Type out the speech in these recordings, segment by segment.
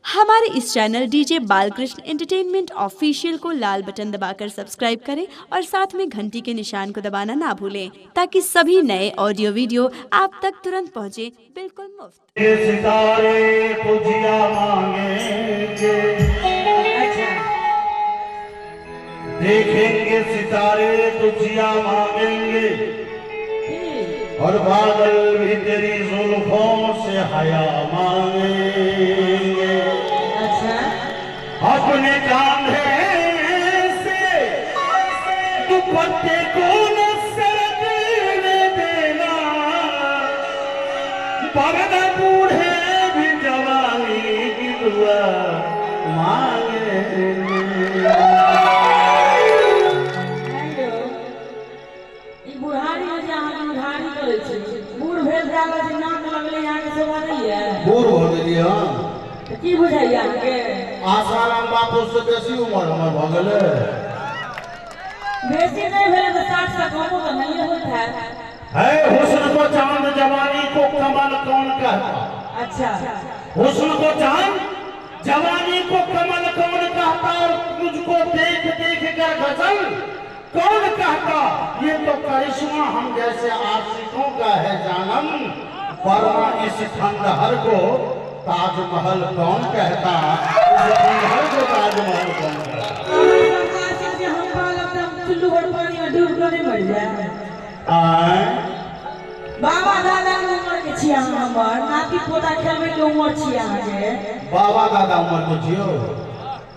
हमारे इस channel DJ Balkrishna entertainment official को लाल बटन दबाकर सब्सक्राइब करें और साथ में घंटी के निशान को दबाना ना भूलें ताकि सभी नए ऑडियो वीडियो आप तक तुरंत पहुंचे बिल्कुल मुफ्त। सितारे तुझिया मांगेंगे, देखेंगे सितारे तुझिया मांगेंगे और बादल भी तेरी जुल्फों से हया मांगेंगे। अपने कांधे से दुपट्टे को न सरकने देना, बरदा बूढ़े भी जवानी की दुआ मांगेंगे। बूढ़ भेल जागा जे नाम लगले यहाँ के सेवा नहीं है। बूढ़ हो गेली हां तो की बुझाई आपके? आसाराम बापू से बेसी उम्र हमर भ गेले। बेसी नहीं भेले तो 60 से कम तो नहीं होता है। हुस्न को चांद जवानी को कमल कौन कहता? अच्छा, हुस्न को चांद जवानी को कमल कौन कहता? और तुझको देख देख कर गजल कौन कहता? ये तो करिश्मा हम जैसे आशिकों का है जानम, वरना इस खंडहर को ताजमहल कौन कहता? इस खंडहर को ताजमहल कौन कहता? हम बालक हम चुल्लू और पानी में डूब कर नहीं मर जाए। बाबा दादा के उम्र के छिया हमर, नाती पोता खेलबे के उम्र छिया के। बाबा दादा उम्र के छियो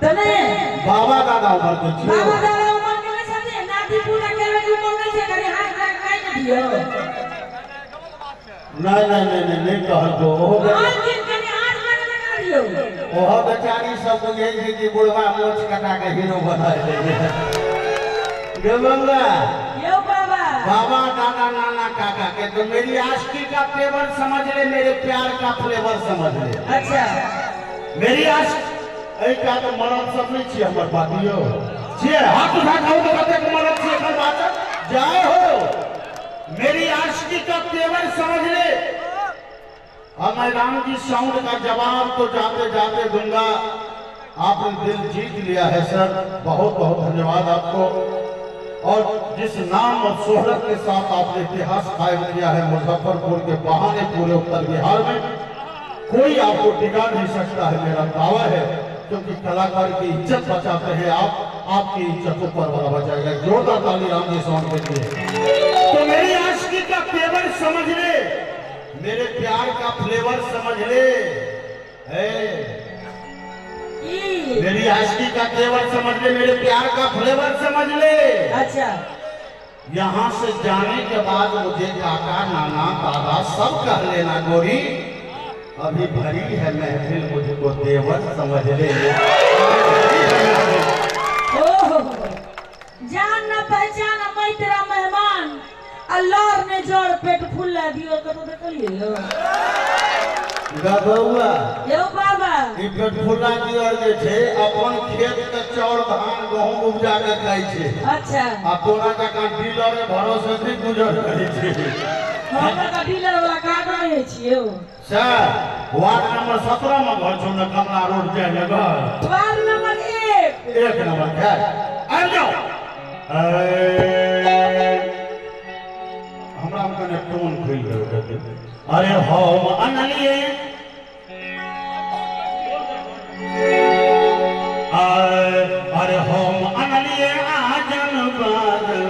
त नहीं बाबा दादा उम्र के छियो। बाबा दादा उम्र के नहीं समझे, नाती पोता खेलबे के उम्र नहीं छे, करे हाथ काई न दियो। नहीं कहल तो आज दिन कने हाथ मारे लगा दियो। ओह बेचारी सब को यही कि बुढ़वा मोछ कटा के हीरो बना दे। गमंगा यो बाबा बाबा दादा नाना काका के तो मेरी आशिकी का तेवर समझ ले, मेरे प्यार का फ्लेवर समझ ले। अच्छा, मेरी आशिक ऐ का तो मरद सब नहीं छी हमर बातियो छिए। हाथ उठा खाओ तो कते के मरद छी एकर बात जाए हो। मेरी आशिकी का तेवर समझ ले। अब मैं राम जी साउंड का जवाब तो जाते जाते दूंगा। आपने दिल जीत लिया है सर, बहुत बहुत धन्यवाद आपको। और जिस नाम और शोहरत के साथ आपने इतिहास कायम किया है मुजफ्फरपुर के बहाने पूरे उत्तर बिहार में, कोई आपको टिका नहीं सकता है, मेरा दावा है। क्योंकि कलाकार की इज्जत बचाते हैं आप, आपकी इज्जत ऊपर वाला बचाएगा। जोरदार ताली राम जी साउंड के लिए। तो मेरी आशिकी का तेवर समझ ले, मेरे प्यार का फ्लेवर समझ ले। मेरी आशिकी का तेवर समझ ले, मेरे प्यार का फ्लेवर समझ ले। अच्छा, यहाँ से जाने के बाद मुझे काका नाना दादा सब कह लेना गोरी, अभी भरी है महफिल मुझको देवर समझ ले। ओह जान न पहचान मैं तेरा मेहमान, अल्लाह ने जोड़ पेट फूल दियो तो देखलिए लो। गबौआ यो बाबा ई पेट फूला दियो जे छे अपन खेत के चाउर धान गहूम उपजा के खाई छे। अच्छा, आ तोरा का डीलर के भरोसे से गुजर करै छे। हमरा का डीलर वाला कार्ड रहे छियो सर। वार्ड नंबर 17 में घर छौ न कमला रोड जाय लगा। वार्ड नंबर 1 नंबर है। आ जाओ। हमरा कने टोन खुल गयो। अरे हम अनलिए अरे हम अनलिए आजन बादल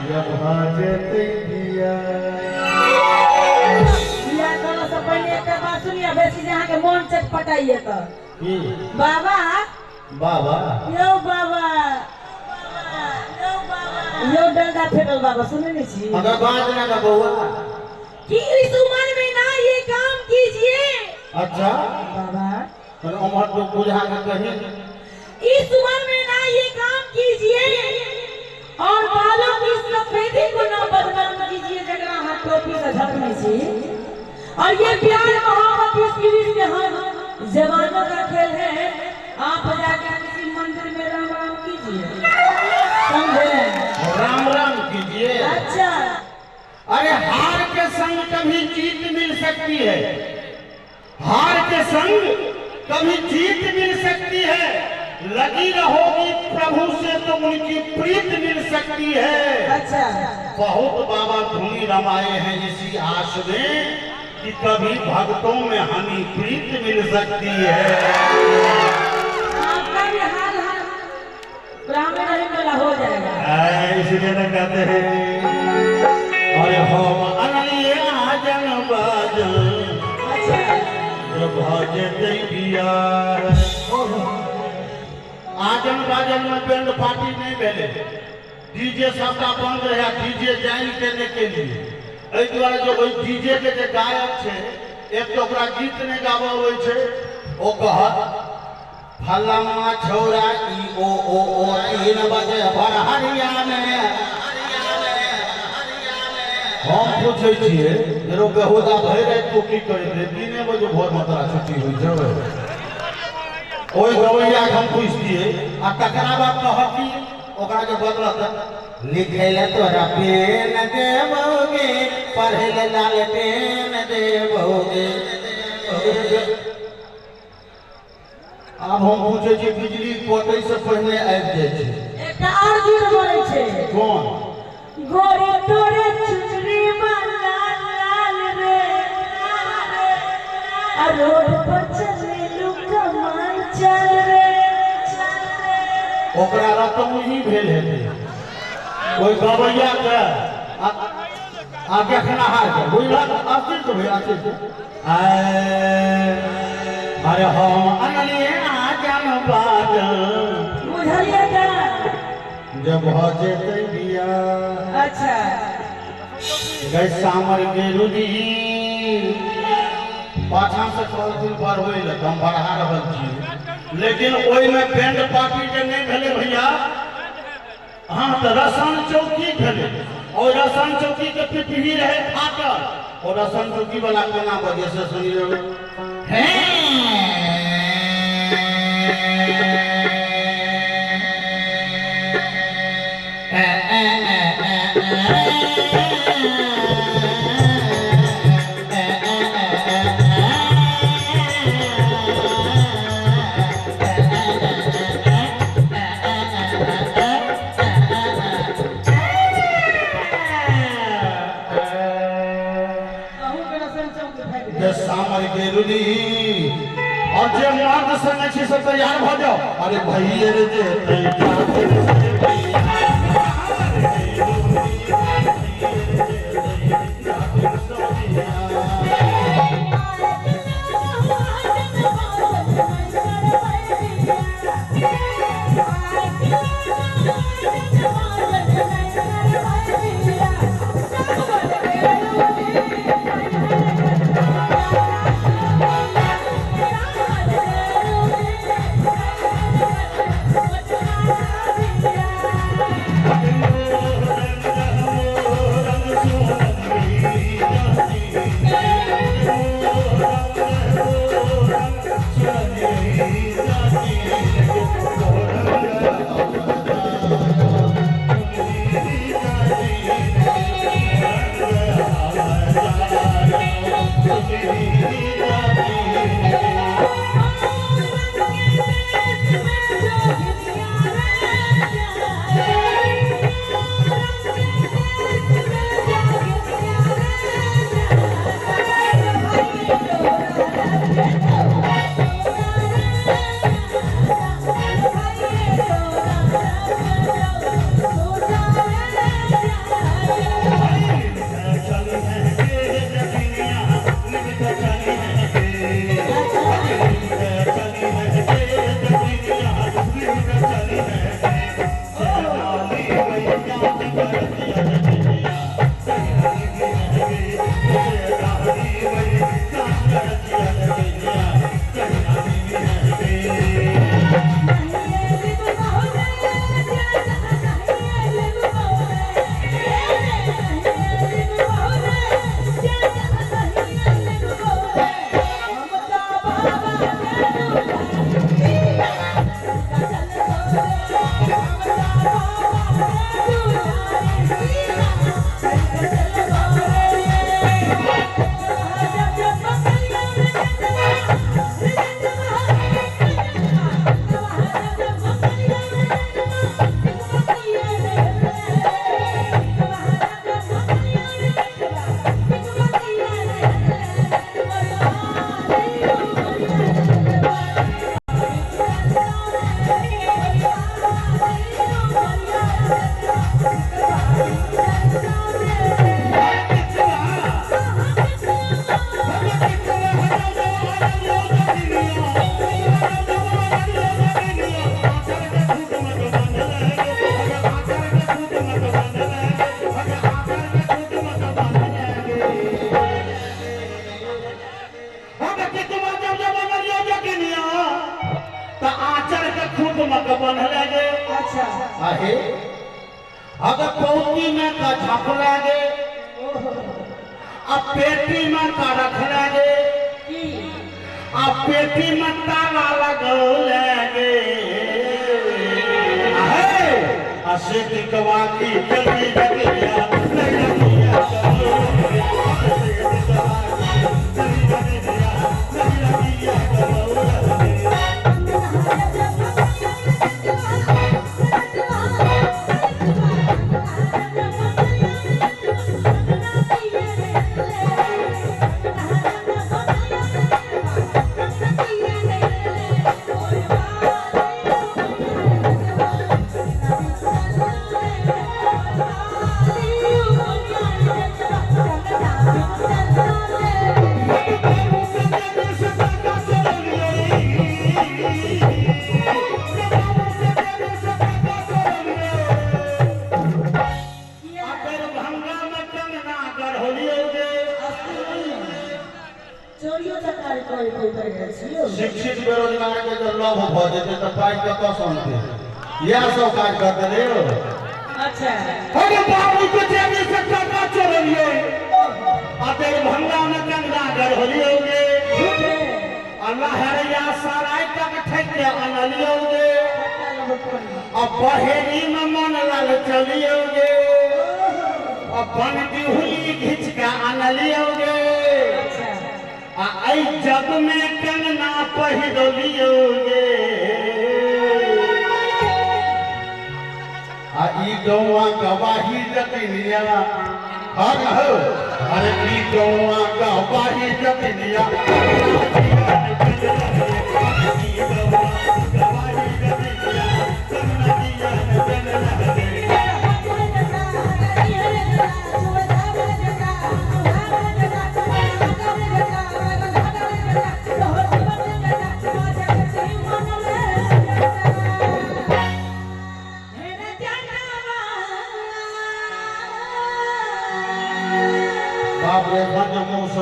जब भाजते दिया। या कोनो से पहले एक बात सुनिए, बेसी जहां के मन चटपटाइए तो बाबा बाबा यो बाबा यो डंडा फेंकल बाबा सुने नहीं छी। अगर बात ना का बउआ कि इस उम्र में ना ये काम कीजिए। अच्छा बाबा पर उम्र तो बुझा के कहीं इस उम्र में ना ये काम कीजिए और बालों की सफेदी को ना बदनाम कीजिए जगह हाथ टोपी से झपने से। और ये प्यार मोहब्बत इसकी रिश्ते हम जवानों का खेल है। आप जाकर किसी मंदिर में राम राम कीजिए, समझे? राम राम कीजिए। अच्छा, अरे हार के संग कभी जीत मिल सकती है। हार संग कभी जीत मिल सकती है, लगी रहोगी प्रभु से तो उनकी प्रीत मिल सकती है। अच्छा बहुत बाबा धुनी रमाए हैं इसी आश में कि कभी भक्तों में हमें प्रीत मिल सकती है। आपका भी हाल ब्राह्मण वाला हो जाएगा। इसलिए तो कहते हैं अरे हम अनलिए आजन बाजन भजे दैया। आजन बाजन में बैंड पार्टी नहीं भेले, डीजे सबका बंद रहा, डीजे ज्वाइन करने के लिए। एहि द्वारे जो डीजे के जे गायक छे, एक तो ओकरा गीत नहीं गाबो होय छे, ओ कहत फलमा छौरा ई ओ 3 बजे भरहरिया में। हम पूछे छिए जरो बेहुदा भय रे तो की करे रे, 3 बजे भोर में तोरा छुट्टी होई जवे। ओई गवैया हम पूछ दिए आ तकरा बात कहती ओकरा के बदलत लिखेले तोरा पेन देबोगे, पढ़ेले लाल पेन देबोगे। अब हम पूछे छी बिजली कटै से पहले आबि जाय छै। एकटा और गीत बोलै छै कोन? गोरी तोरे चुचरी वाला लाल रे, आ रोड पर चले लुका मान चल रे। ओकरा रतम ही भेल हेतै, कोई गवैया के आ देखनहार के बुझलक अस्तित्व तो भेल अस्तित्व। अरे हम अनलिए आजन बाजन बुझलिए का? जब भजे दैया। अच्छा गै सामर के रुदी पाछा से 10 दिन पर होइल हम बढ़ा रहल छी, लेकिन ओइ में बैंड पार्टी के नहीं भेले भैया। हाँ तो रसन चौकी भेले, और रसन चौकी के पिपही रहे फाटल, और रसन चौकी वाला कोना बजे से सुनी रहो सामर के रुदी और जे मर्द संग छी सब तैयार भ जाओ। अरे भैया रे जे चमक बन लगे अच्छा आहे अगर पौती में का झाप लगे अब पेटी में का रख लगे अब पेटी में ताला लगो लगे आहे असे टिकवा की जल्दी जगिया शिक्षित बेरोजगार के जो लोभ भ जेते त पाई कत सुनते यह सब काज करते रे अच्छा अरे बाबू के जेबी से टका चोरिए अते भंगा में कंगा घर होलियोगे अल्लाह हरिया सराय तक ठेके अनलियोगे अब बहेरी में मन लाल चलियोगे अब बन दिहुली घिच के अनलियोगे आई जग में कंगना पहिरोलियोगे ई गौवा गवाही जतिनिया हर हो अरे ई गौवा गवाही जतिनिया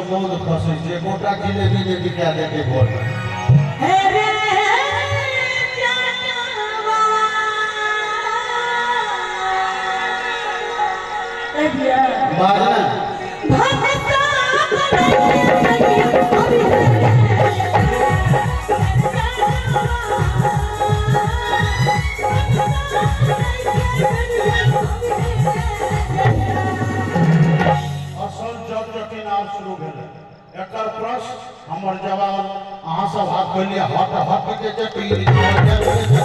बहुत फंसे छे गोटा जिलेबी जे बिका देते बोल अरे जानवा बाजना हमर जवाब अहाँ सब हाथ बोलिए हट हट के जटी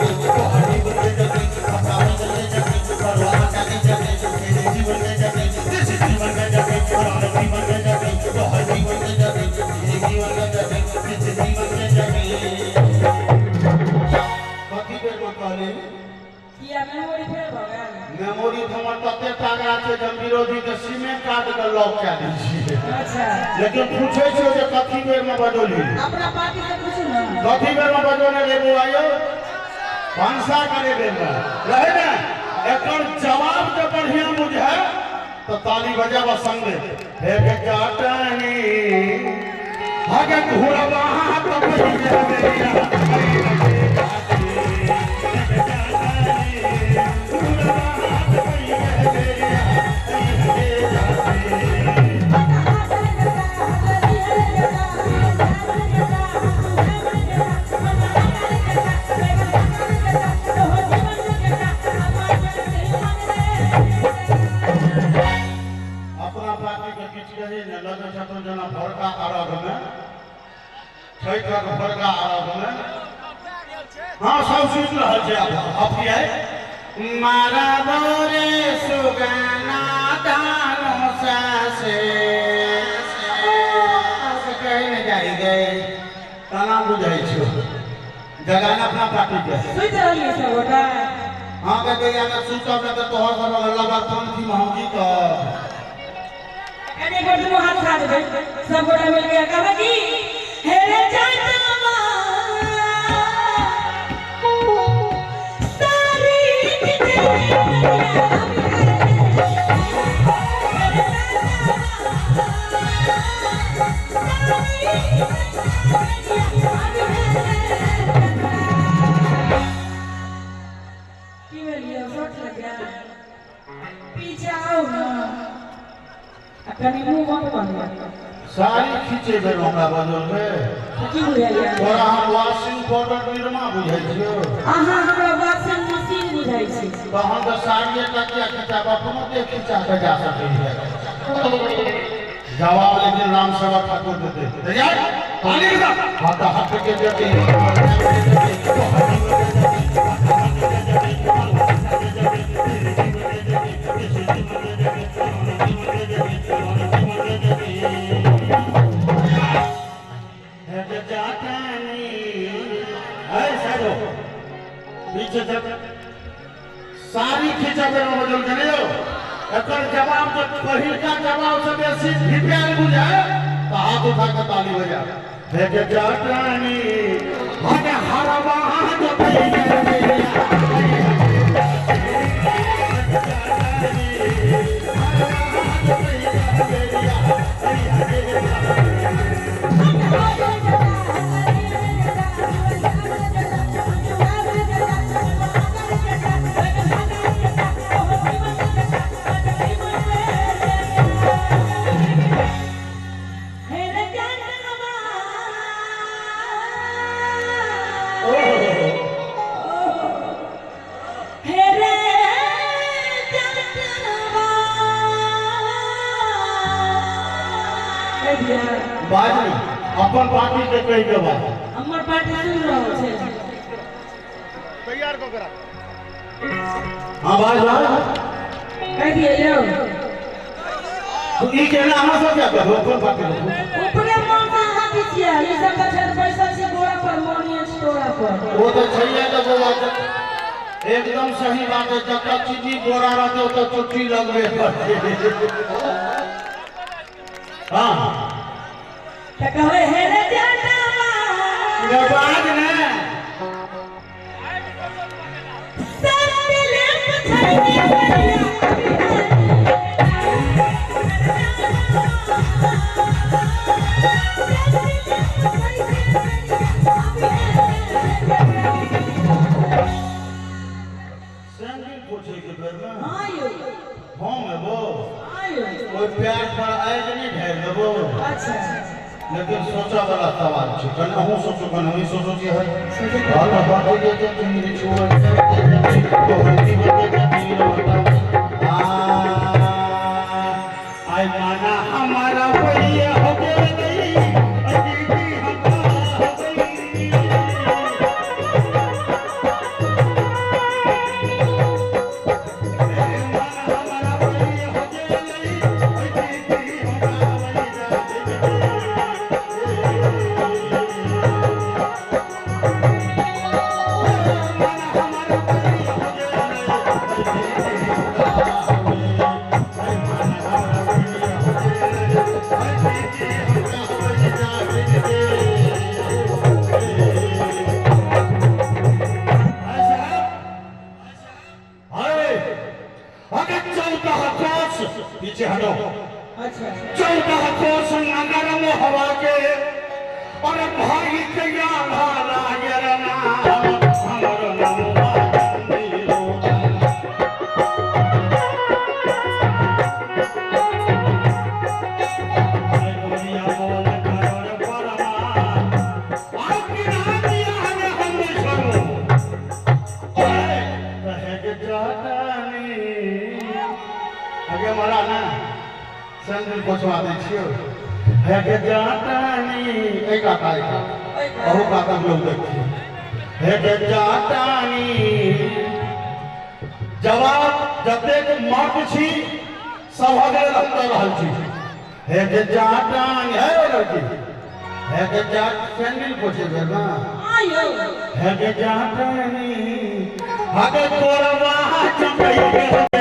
मेमोरी हमर तते टागा छै जे विरोधी के सीमे काट के लॉक कए दै छी अच्छा लेकिन पूछे छो जे कथी बेर में बजोली अपना पार्टी से पूछो ना कथी बेर में बजोने रे बुआयो भांसा करे बेर में रहे ना एकर जवाब जे बढ़िया बुझे तो ताली बजावा संगे हे के काटनी हगे घुरवा हाथ बहिया मेरिया हाँ सब सुन रहा है मारा बोरे सुगाना दानों से कहीं जाई गए तना बुझाई छो जगाना अपना पार्टी के सुन रही है सब हाँ कहते अगर सुतब न तो तोहर सब लगा कौन थी महंगी तो अरे गोट में हाथ उठा दे सब गोटा मिल के कहा कि हे रे जानवा कनी मुंह मत बंद सारी खींचे बेर हमरा बदल में की बुझाइया तोरा हम वॉशिंग पाउडर निरमा बुझै छियो अहाँ हमरा वॉशिंग मशीन बुझाइ छी तो हम तो साड़िए टकिया खिंचाब अपनो देख खिंचा के जा सकै है जवाब लेकिन राम सेवा ठाकुर देते तैयार पानी का हाथ के देते सारी खिंचाबे में बदल करियो एकर जवाब जब पहिलका जवाब से बेसी भिटाल बुझाए तो हाथ उठा के ताली बजा देखे जाटानी हने हरवा जो बाजी अपन पार्टी के कहि देबा हमर पार्टी सुन रहल छै तैयार क करा हां बाज कह दिए यौ तू ई केना हम सब क्या करो अपन पार्टी ऊपरे मन से हाथ छिया ई सब का छन पैसा से गोरा पर मोनिया छोरा पर वो तो छैया तो वो बात एकदम सही बात है जब तक चीजी गोरा रहते तो चुट्टी लगबे करते हां त कहवे हे रे जाटावा ये बात ने सब मिले पछाई बढ़िया संगी पूछे के बेर में हां यो हां में वो आयो कोई प्यार पर आए नहीं ढेर देबो अच्छा लेकिन सोचा वाला सवाल छै कने हम सोचो कने हम सोचो छी है और बात ये जे तुम मेरे छोड़ तो हिंदी बोलते नहीं आई माना हमारा भैया हो गया नहीं अजीबी हमारा हो गई हमारा भैया हो गया नहीं अजीबी पीछे हटो अच्छा 14 कोस नगर में हवा के और भाई के आधा लायर नाम हमर नमवा जंदीरो दुनिया बोल करोड़ परमा आपकी रातिया ने हम सुनो कहे के जातानी आगे मरा ना संग पछवा दे छियो है के जातानी एक आकाई का बहु का तब लोग देखिए है के जातानी जवाब जब तक मत छी सब अगर लगता रहल छी है के जातानी है लड़की है के जात संग पूछे बेना आयो है के जातानी आगे तोरवा चंपई के